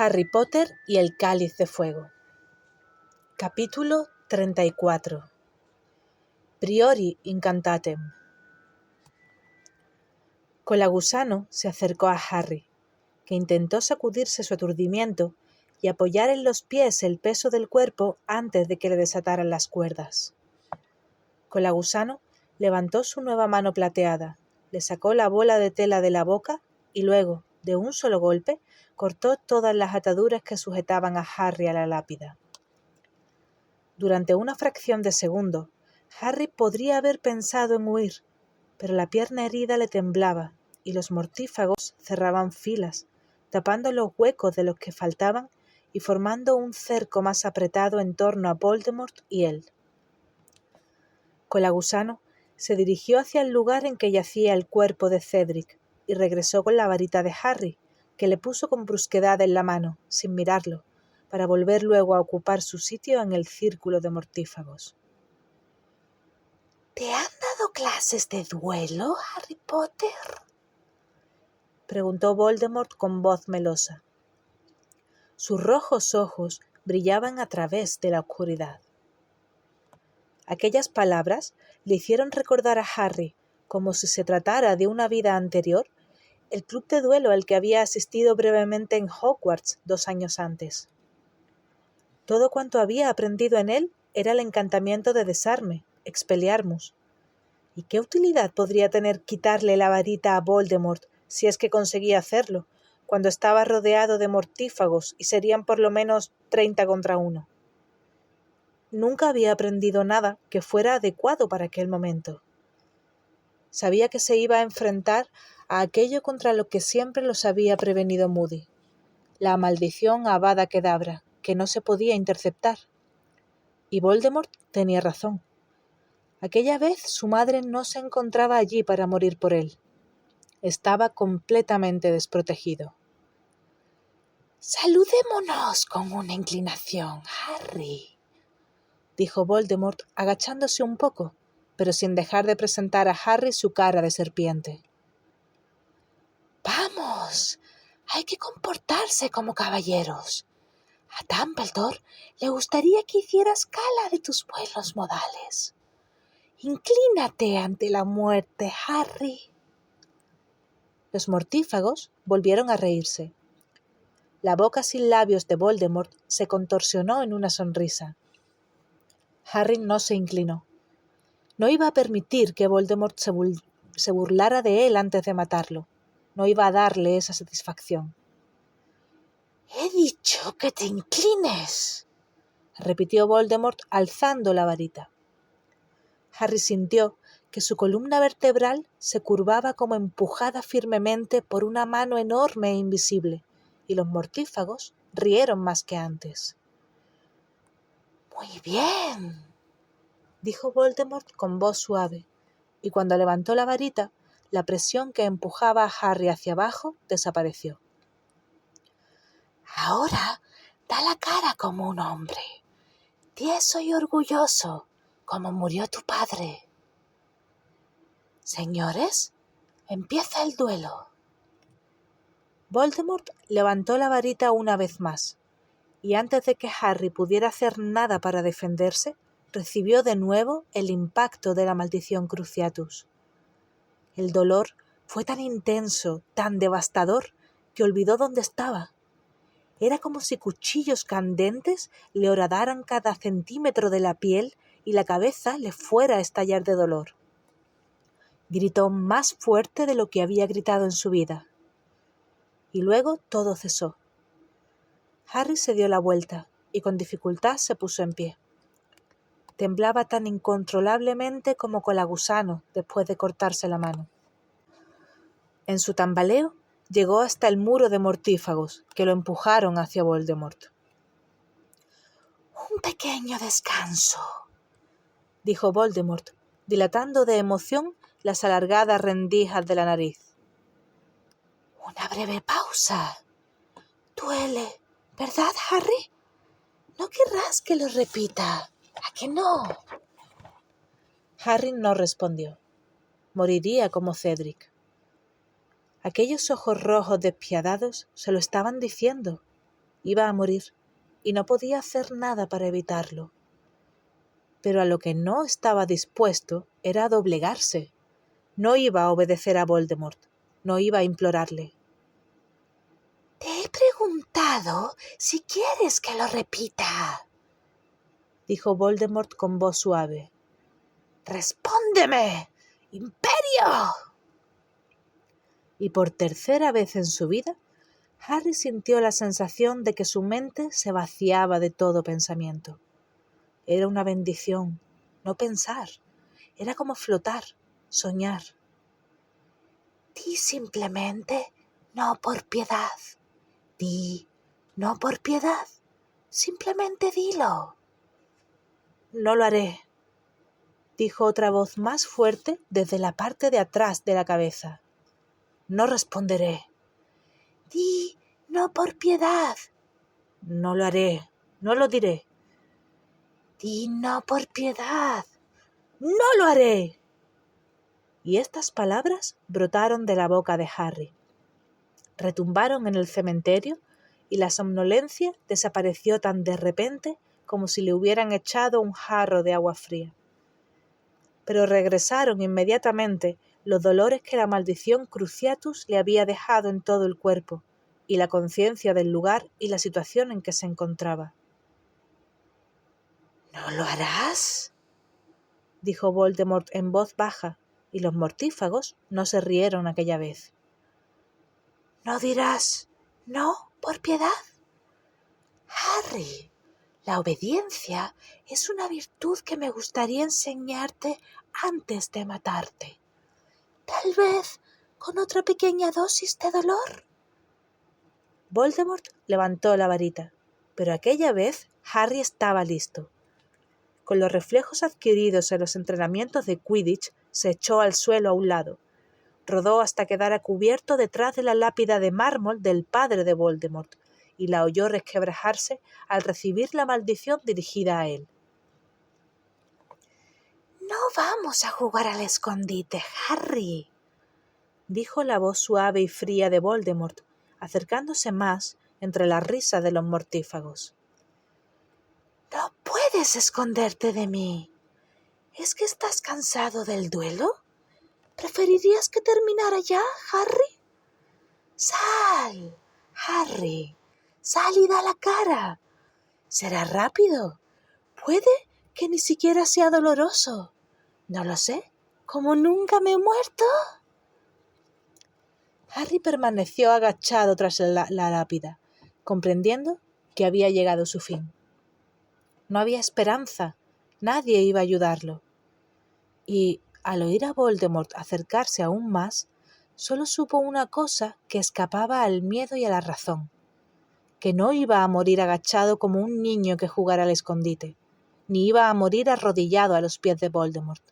Harry Potter y el Cáliz de Fuego. Capítulo 34. Priori incantatem. Colagusano se acercó a Harry, que intentó sacudirse su aturdimiento y apoyar en los pies el peso del cuerpo antes de que le desataran las cuerdas. Colagusano levantó su nueva mano plateada, le sacó la bola de tela de la boca y luego, de un solo golpe, cortó todas las ataduras que sujetaban a Harry a la lápida. Durante una fracción de segundo, Harry podría haber pensado en huir, pero la pierna herida le temblaba y los mortífagos cerraban filas, tapando los huecos de los que faltaban y formando un cerco más apretado en torno a Voldemort y él. Colagusano se dirigió hacia el lugar en que yacía el cuerpo de Cedric y regresó con la varita de Harry, que le puso con brusquedad en la mano, sin mirarlo, para volver luego a ocupar su sitio en el círculo de mortífagos. ¿Te han dado clases de duelo, Harry Potter?, preguntó Voldemort con voz melosa. Sus rojos ojos brillaban a través de la oscuridad. Aquellas palabras le hicieron recordar a Harry, como si se tratara de una vida anterior, el club de duelo al que había asistido brevemente en Hogwarts 2 años antes. Todo cuanto había aprendido en él era el encantamiento de desarme, Expelliarmus. ¿Y qué utilidad podría tener quitarle la varita a Voldemort si es que conseguía hacerlo, cuando estaba rodeado de mortífagos y serían por lo menos 30 contra 1? Nunca había aprendido nada que fuera adecuado para aquel momento. Sabía que se iba a enfrentar a aquello contra lo que siempre los había prevenido Moody, la maldición Avada Kedavra, que no se podía interceptar. Y Voldemort tenía razón. Aquella vez su madre no se encontraba allí para morir por él. Estaba completamente desprotegido. «Saludémonos con una inclinación, Harry», dijo Voldemort agachándose un poco, pero sin dejar de presentar a Harry su cara de serpiente. «Vamos, hay que comportarse como caballeros. A Dumbledore le gustaría que hicieras gala de tus buenos modales. Inclínate ante la muerte, Harry». Los mortífagos volvieron a reírse. La boca sin labios de Voldemort se contorsionó en una sonrisa. Harry no se inclinó. No iba a permitir que Voldemort se burlara de él antes de matarlo. No iba a darle esa satisfacción. «He dicho que te inclines», repitió Voldemort alzando la varita. Harry sintió que su columna vertebral se curvaba como empujada firmemente por una mano enorme e invisible, y los mortífagos rieron más que antes. «Muy bien», dijo Voldemort con voz suave, y cuando levantó la varita, la presión que empujaba a Harry hacia abajo desapareció. «Ahora da la cara como un hombre, tieso y orgulloso, como murió tu padre. Señores, empieza el duelo». Voldemort levantó la varita una vez más, y antes de que Harry pudiera hacer nada para defenderse, recibió de nuevo el impacto de la maldición Cruciatus. El dolor fue tan intenso, tan devastador, que olvidó dónde estaba. Era como si cuchillos candentes le horadaran cada centímetro de la piel y la cabeza le fuera a estallar de dolor. Gritó más fuerte de lo que había gritado en su vida. Y luego todo cesó. Harry se dio la vuelta y con dificultad se puso en pie. Temblaba tan incontrolablemente como Colagusano después de cortarse la mano. En su tambaleo llegó hasta el muro de mortífagos, que lo empujaron hacia Voldemort. «Un pequeño descanso», dijo Voldemort, dilatando de emoción las alargadas rendijas de la nariz. «Una breve pausa. Duele, ¿verdad, Harry? No querrás que lo repita, ¿a que no?» Harry no respondió. Moriría como Cedric. Aquellos ojos rojos despiadados se lo estaban diciendo. Iba a morir, y no podía hacer nada para evitarlo. Pero a lo que no estaba dispuesto era a doblegarse. No iba a obedecer a Voldemort, no iba a implorarle. Te he preguntado si quieres que lo repita, dijo Voldemort con voz suave. ¡Respóndeme, Imperio! Y por tercera vez en su vida, Harry sintió la sensación de que su mente se vaciaba de todo pensamiento. Era una bendición, no pensar. Era como flotar, soñar. Di simplemente no por piedad. Di no por piedad. Simplemente dilo. No lo haré, dijo otra voz más fuerte desde la parte de atrás de la cabeza. No responderé. Di no por piedad. No lo haré, no lo diré. Di no por piedad. ¡No lo haré! Y estas palabras brotaron de la boca de Harry. Retumbaron en el cementerio y la somnolencia desapareció tan de repente como si le hubieran echado un jarro de agua fría. Pero regresaron inmediatamente los dolores que la maldición Cruciatus le había dejado en todo el cuerpo, y la conciencia del lugar y la situación en que se encontraba. ¿No lo harás?, dijo Voldemort en voz baja, y los mortífagos no se rieron aquella vez. ¿No dirás no por piedad? Harry, la obediencia es una virtud que me gustaría enseñarte antes de matarte. Tal vez con otra pequeña dosis de dolor. Voldemort levantó la varita, pero aquella vez Harry estaba listo. Con los reflejos adquiridos en los entrenamientos de Quidditch, se echó al suelo a un lado. Rodó hasta quedar a cubierto detrás de la lápida de mármol del padre de Voldemort, y la oyó resquebrajarse al recibir la maldición dirigida a él. «No vamos a jugar al escondite, Harry», dijo la voz suave y fría de Voldemort, acercándose más entre la risa de los mortífagos. «No puedes esconderte de mí. ¿Es que estás cansado del duelo? ¿Preferirías que terminara ya, Harry? Sal, Harry, sal y da la cara. Será rápido. Puede que ni siquiera sea doloroso. No lo sé. ¿Como nunca me he muerto?» Harry permaneció agachado tras la lápida, comprendiendo que había llegado su fin. No había esperanza, nadie iba a ayudarlo. Y, al oír a Voldemort acercarse aún más, solo supo una cosa que escapaba al miedo y a la razón: que no iba a morir agachado como un niño que jugara al escondite, ni iba a morir arrodillado a los pies de Voldemort.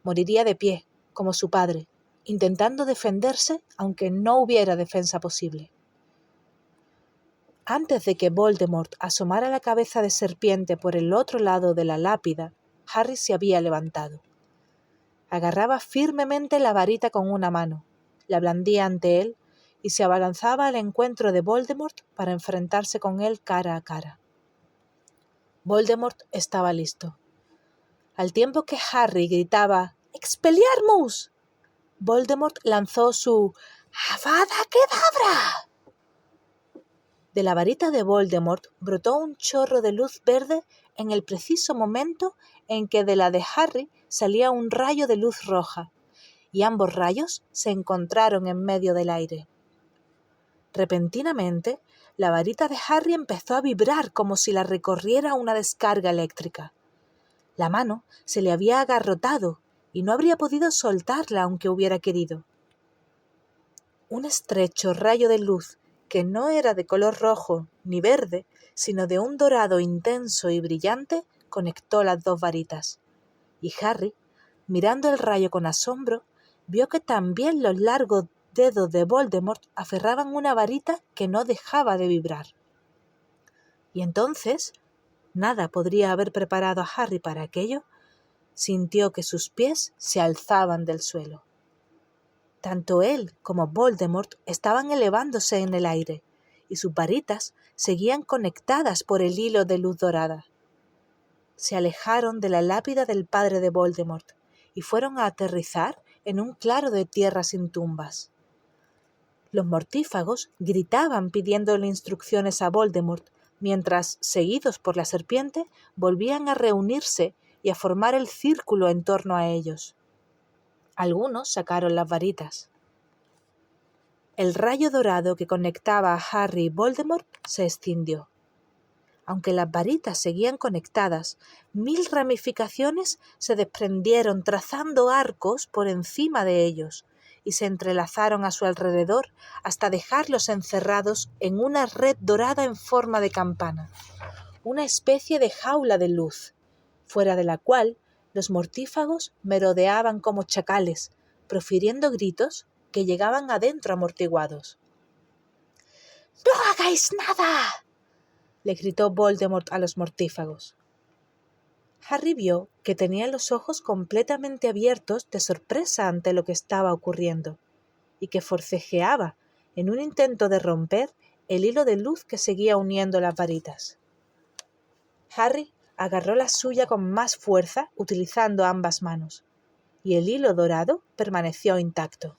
Moriría de pie, como su padre, intentando defenderse aunque no hubiera defensa posible. Antes de que Voldemort asomara la cabeza de serpiente por el otro lado de la lápida, Harry se había levantado. Agarraba firmemente la varita con una mano, la blandía ante él y se abalanzaba al encuentro de Voldemort para enfrentarse con él cara a cara. Voldemort estaba listo. Al tiempo que Harry gritaba «¡Expelliarmus!», Voldemort lanzó su «¡Avada Kedavra!». De la varita de Voldemort brotó un chorro de luz verde en el preciso momento en que de la de Harry salía un rayo de luz roja, y ambos rayos se encontraron en medio del aire. Repentinamente, la varita de Harry empezó a vibrar como si la recorriera una descarga eléctrica. La mano se le había agarrotado y no habría podido soltarla aunque hubiera querido. Un estrecho rayo de luz que no era de color rojo ni verde, sino de un dorado intenso y brillante, conectó las dos varitas. Y Harry, mirando el rayo con asombro, vio que también los largos dedos de Voldemort aferraban una varita que no dejaba de vibrar. Y entonces, nada podría haber preparado a Harry para aquello, sintió que sus pies se alzaban del suelo. Tanto él como Voldemort estaban elevándose en el aire, y sus varitas seguían conectadas por el hilo de luz dorada. Se alejaron de la lápida del padre de Voldemort y fueron a aterrizar en un claro de tierra sin tumbas. Los mortífagos gritaban pidiéndole instrucciones a Voldemort, mientras, seguidos por la serpiente, volvían a reunirse y a formar el círculo en torno a ellos. Algunos sacaron las varitas. El rayo dorado que conectaba a Harry y Voldemort se extinguió. Aunque las varitas seguían conectadas, 1000 ramificaciones se desprendieron trazando arcos por encima de ellos y se entrelazaron a su alrededor hasta dejarlos encerrados en una red dorada en forma de campana, una especie de jaula de luz, fuera de la cual los mortífagos merodeaban como chacales, profiriendo gritos que llegaban adentro amortiguados. ¡No hagáis nada!, le gritó Voldemort a los mortífagos. Harry vio que tenían los ojos completamente abiertos de sorpresa ante lo que estaba ocurriendo, y que forcejeaba en un intento de romper el hilo de luz que seguía uniendo las varitas. Harry agarró la suya con más fuerza utilizando ambas manos, y el hilo dorado permaneció intacto.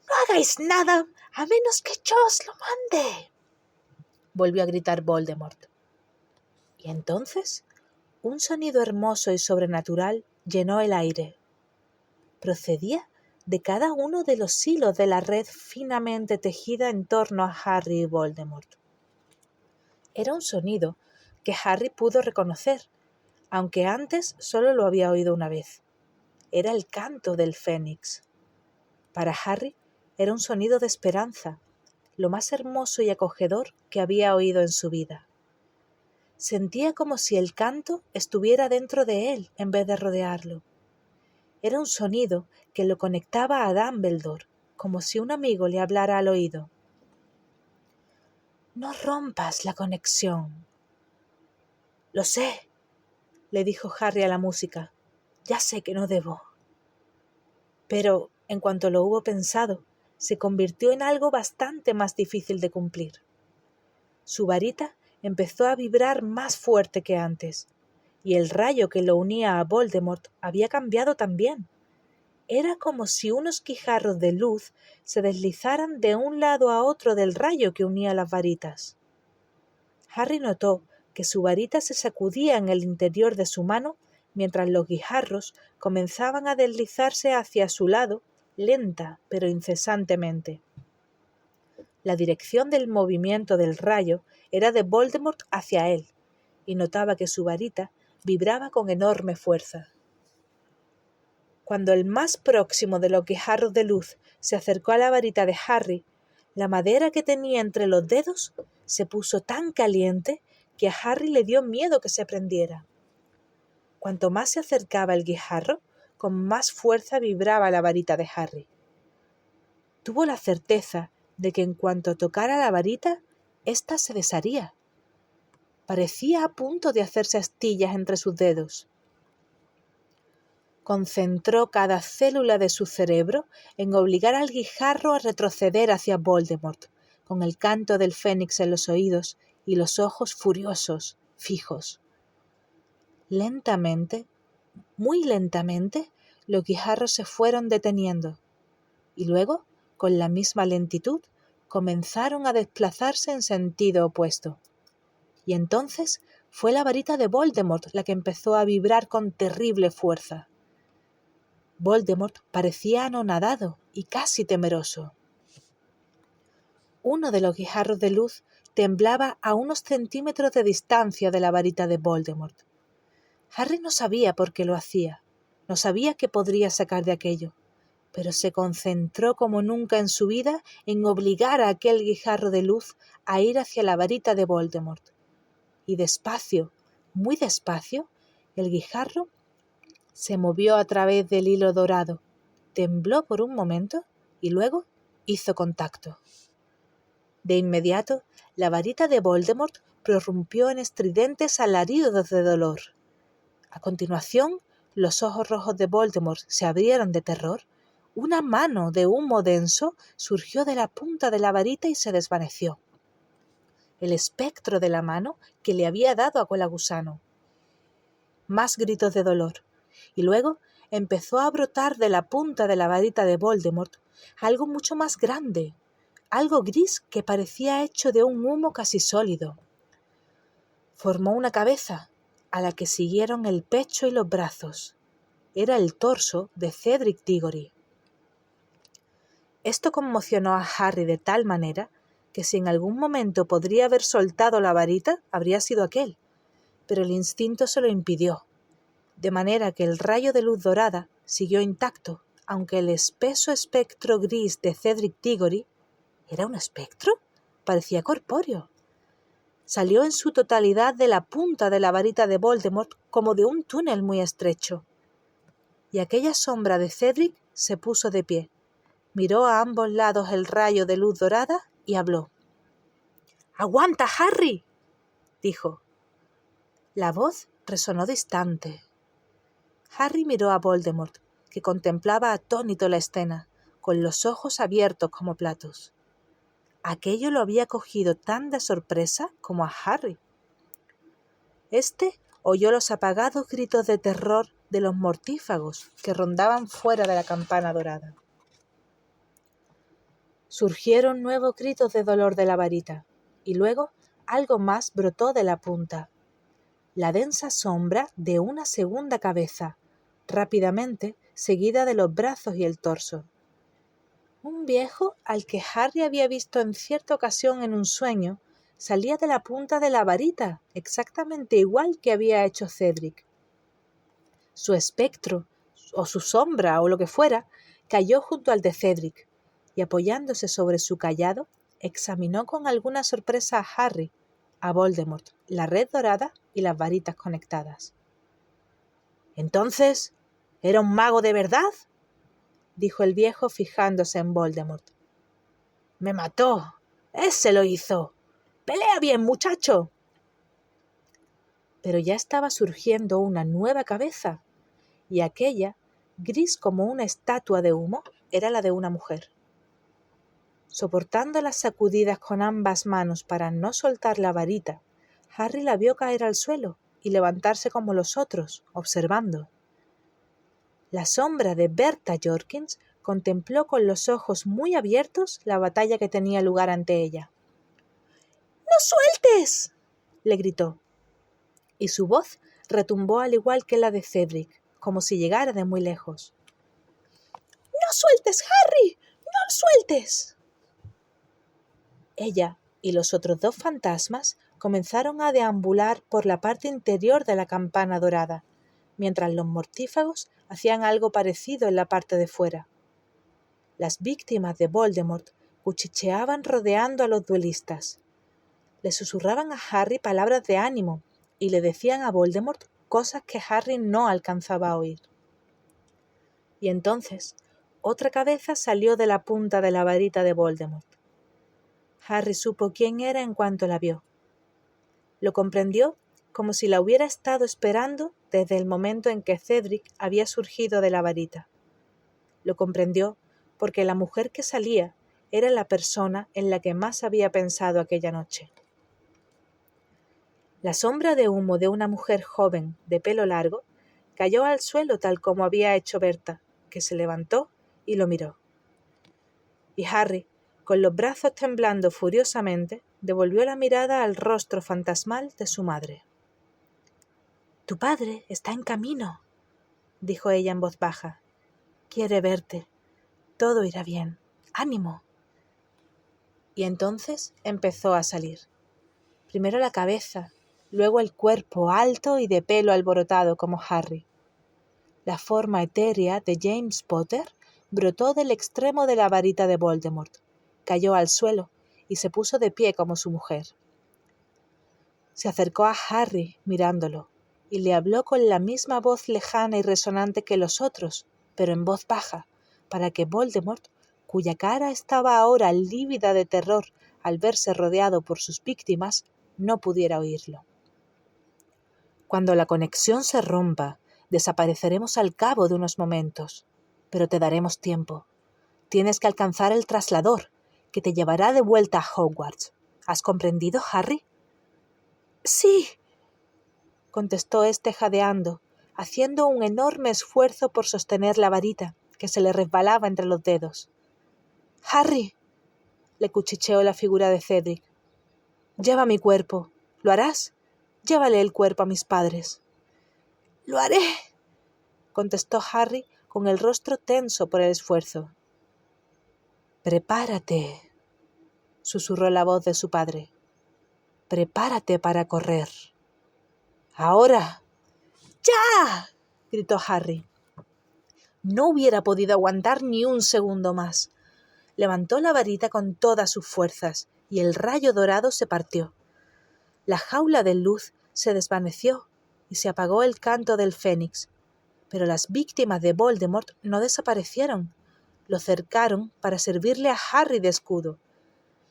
¡No hagáis nada a menos que yo os lo mande!, volvió a gritar Voldemort. Y entonces un sonido hermoso y sobrenatural llenó el aire. Procedía de cada uno de los hilos de la red finamente tejida en torno a Harry y Voldemort. Era un sonido que Harry pudo reconocer, aunque antes solo lo había oído una vez. Era el canto del Fénix. Para Harry era un sonido de esperanza, lo más hermoso y acogedor que había oído en su vida. Sentía como si el canto estuviera dentro de él en vez de rodearlo. Era un sonido que lo conectaba a Dumbledore, como si un amigo le hablara al oído. «No rompas la conexión». «Lo sé», le dijo Harry a la música. «Ya sé que no debo». Pero, en cuanto lo hubo pensado, se convirtió en algo bastante más difícil de cumplir. Su varita empezó a vibrar más fuerte que antes, y el rayo que lo unía a Voldemort había cambiado también. Era como si unos guijarros de luz se deslizaran de un lado a otro del rayo que unía las varitas. Harry notó que su varita se sacudía en el interior de su mano mientras los guijarros comenzaban a deslizarse hacia su lado, lenta pero incesantemente. La dirección del movimiento del rayo era de Voldemort hacia él, y notaba que su varita vibraba con enorme fuerza. Cuando el más próximo de los guijarros de luz se acercó a la varita de Harry, la madera que tenía entre los dedos se puso tan caliente que a Harry le dio miedo que se prendiera. Cuanto más se acercaba el guijarro, con más fuerza vibraba la varita de Harry. Tuvo la certeza de que en cuanto tocara la varita, ésta se desharía. Parecía a punto de hacerse astillas entre sus dedos. Concentró cada célula de su cerebro en obligar al guijarro a retroceder hacia Voldemort, con el canto del Fénix en los oídos y los ojos furiosos, fijos. Lentamente, muy lentamente, los guijarros se fueron deteniendo, y luego, con la misma lentitud, comenzaron a desplazarse en sentido opuesto. Y entonces fue la varita de Voldemort la que empezó a vibrar con terrible fuerza. Voldemort parecía anonadado y casi temeroso. Uno de los guijarros de luz temblaba a unos centímetros de distancia de la varita de Voldemort. Harry no sabía por qué lo hacía, no sabía qué podría sacar de aquello, pero se concentró como nunca en su vida en obligar a aquel guijarro de luz a ir hacia la varita de Voldemort. Y despacio, muy despacio, el guijarro se movió a través del hilo dorado, tembló por un momento y luego hizo contacto. De inmediato, la varita de Voldemort prorrumpió en estridentes alaridos de dolor. A continuación, los ojos rojos de Voldemort se abrieron de terror, una mano de humo denso surgió de la punta de la varita y se desvaneció. El espectro de la mano que le había dado a Colagusano. Más gritos de dolor, y luego empezó a brotar de la punta de la varita de Voldemort algo mucho más grande, algo gris que parecía hecho de un humo casi sólido. Formó una cabeza, a la que siguieron el pecho y los brazos. Era el torso de Cedric Diggory. Esto conmocionó a Harry de tal manera que si en algún momento podría haber soltado la varita, habría sido aquel, pero el instinto se lo impidió, de manera que el rayo de luz dorada siguió intacto, aunque el espeso espectro gris de Cedric Diggory ¿era un espectro? Parecía corpóreo. Salió en su totalidad de la punta de la varita de Voldemort como de un túnel muy estrecho. Y aquella sombra de Cedric se puso de pie, miró a ambos lados el rayo de luz dorada y habló. —¡Aguanta, Harry! —dijo. La voz resonó distante. Harry miró a Voldemort, que contemplaba atónito la escena, con los ojos abiertos como platos. Aquello lo había cogido tan de sorpresa como a Harry. Este oyó los apagados gritos de terror de los mortífagos que rondaban fuera de la campana dorada. Surgieron nuevos gritos de dolor de la varita, y luego algo más brotó de la punta. La densa sombra de una segunda cabeza, rápidamente seguida de los brazos y el torso. Un viejo al que Harry había visto en cierta ocasión en un sueño, salía de la punta de la varita, exactamente igual que había hecho Cedric. Su espectro, o su sombra, o lo que fuera, cayó junto al de Cedric, y apoyándose sobre su cayado, examinó con alguna sorpresa a Harry, a Voldemort, la red dorada y las varitas conectadas. —¿Entonces, era un mago de verdad? —dijo el viejo fijándose en Voldemort. —¡Me mató! ¡Ese lo hizo! ¡Pelea bien, muchacho! Pero ya estaba surgiendo una nueva cabeza, y aquella, gris como una estatua de humo, era la de una mujer. Soportando las sacudidas con ambas manos para no soltar la varita, Harry la vio caer al suelo y levantarse como los otros, observando. La sombra de Bertha Jorkins contempló con los ojos muy abiertos la batalla que tenía lugar ante ella. —¡No sueltes! —le gritó, y su voz retumbó al igual que la de Cedric, como si llegara de muy lejos. —¡No sueltes, Harry! ¡No sueltes! Ella y los otros dos fantasmas comenzaron a deambular por la parte interior de la campana dorada, mientras los mortífagos hacían algo parecido en la parte de fuera. Las víctimas de Voldemort cuchicheaban rodeando a los duelistas. Le susurraban a Harry palabras de ánimo y le decían a Voldemort cosas que Harry no alcanzaba a oír. Y entonces otra cabeza salió de la punta de la varita de Voldemort. Harry supo quién era en cuanto la vio. Lo comprendió como si la hubiera estado esperando desde el momento en que Cedric había surgido de la varita. Lo comprendió porque la mujer que salía era la persona en la que más había pensado aquella noche. La sombra de humo de una mujer joven de pelo largo cayó al suelo tal como había hecho Bertha, que se levantó y lo miró. Y Harry, con los brazos temblando furiosamente, devolvió la mirada al rostro fantasmal de su madre. —Tu padre está en camino —dijo ella en voz baja—. Quiere verte. Todo irá bien. ¡Ánimo! Y entonces empezó a salir. Primero la cabeza, luego el cuerpo alto y de pelo alborotado como Harry. La forma etérea de James Potter brotó del extremo de la varita de Voldemort, cayó al suelo y se puso de pie como su mujer. Se acercó a Harry mirándolo y le habló con la misma voz lejana y resonante que los otros, pero en voz baja, para que Voldemort, cuya cara estaba ahora lívida de terror al verse rodeado por sus víctimas, no pudiera oírlo. Cuando la conexión se rompa, desapareceremos al cabo de unos momentos, pero te daremos tiempo. Tienes que alcanzar el traslador, que te llevará de vuelta a Hogwarts. ¿Has comprendido, Harry? Sí, contestó éste jadeando, haciendo un enorme esfuerzo por sostener la varita, que se le resbalaba entre los dedos. Harry, le cuchicheó la figura de Cedric. Lleva mi cuerpo. ¿Lo harás? Llévale el cuerpo a mis padres. Lo haré, contestó Harry con el rostro tenso por el esfuerzo. Prepárate, susurró la voz de su padre. Prepárate para correr. ¡Ahora! ¡Ya!, gritó Harry. No hubiera podido aguantar ni un segundo más. Levantó la varita con todas sus fuerzas y el rayo dorado se partió. La jaula de luz se desvaneció y se apagó el canto del fénix. Pero las víctimas de Voldemort no desaparecieron. Lo cercaron para servirle a Harry de escudo.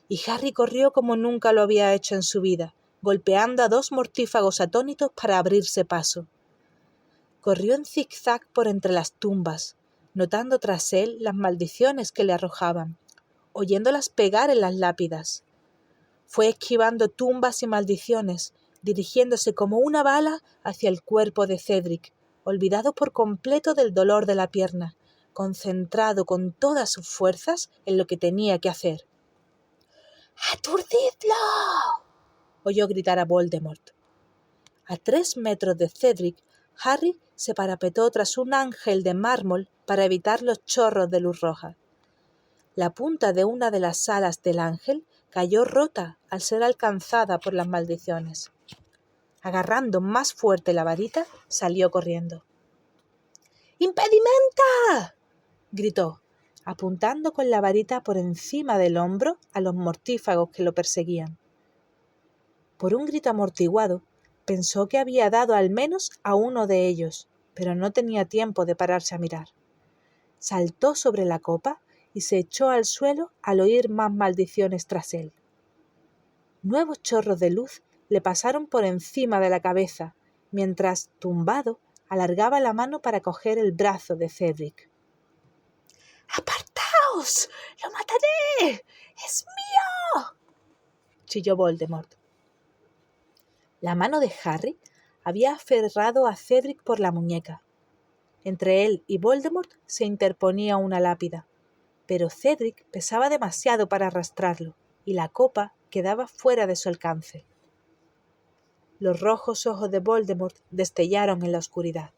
Y Harry corrió como nunca lo había hecho en su vida, golpeando a 2 mortífagos atónitos para abrirse paso. Corrió en zigzag por entre las tumbas, notando tras él las maldiciones que le arrojaban, oyéndolas pegar en las lápidas. Fue esquivando tumbas y maldiciones, dirigiéndose como una bala hacia el cuerpo de Cedric, olvidado por completo del dolor de la pierna, concentrado con todas sus fuerzas en lo que tenía que hacer. ¡Aturdidlo!, oyó gritar a Voldemort. A 3 metros de Cedric, Harry se parapetó tras un ángel de mármol para evitar los chorros de luz roja. La punta de una de las alas del ángel cayó rota al ser alcanzada por las maldiciones. Agarrando más fuerte la varita, salió corriendo. ¡Impedimenta!, gritó, apuntando con la varita por encima del hombro a los mortífagos que lo perseguían. Por un grito amortiguado, pensó que había dado al menos a uno de ellos, pero no tenía tiempo de pararse a mirar. Saltó sobre la copa y se echó al suelo al oír más maldiciones tras él. Nuevos chorros de luz le pasaron por encima de la cabeza, mientras, tumbado, alargaba la mano para coger el brazo de Cedric. ¡Apartaos! ¡Lo mataré! ¡Es mío!, chilló Voldemort. La mano de Harry había aferrado a Cedric por la muñeca. Entre él y Voldemort se interponía una lápida, pero Cedric pesaba demasiado para arrastrarlo, y la copa quedaba fuera de su alcance. Los rojos ojos de Voldemort destellaron en la oscuridad.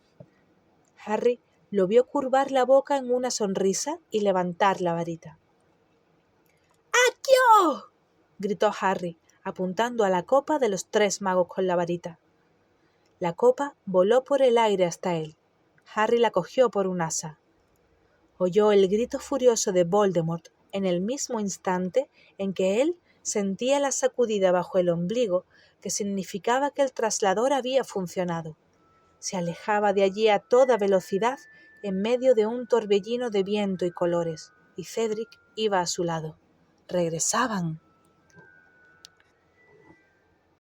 Harry lo vio curvar la boca en una sonrisa y levantar la varita. ¡Accio!, gritó Harry, apuntando a la copa de los 3 magos con la varita. La copa voló por el aire hasta él. Harry la cogió por un asa. Oyó el grito furioso de Voldemort en el mismo instante en que él sentía la sacudida bajo el ombligo que significaba que el traslador había funcionado. Se alejaba de allí a toda velocidad en medio de un torbellino de viento y colores, y Cedric iba a su lado. Regresaban.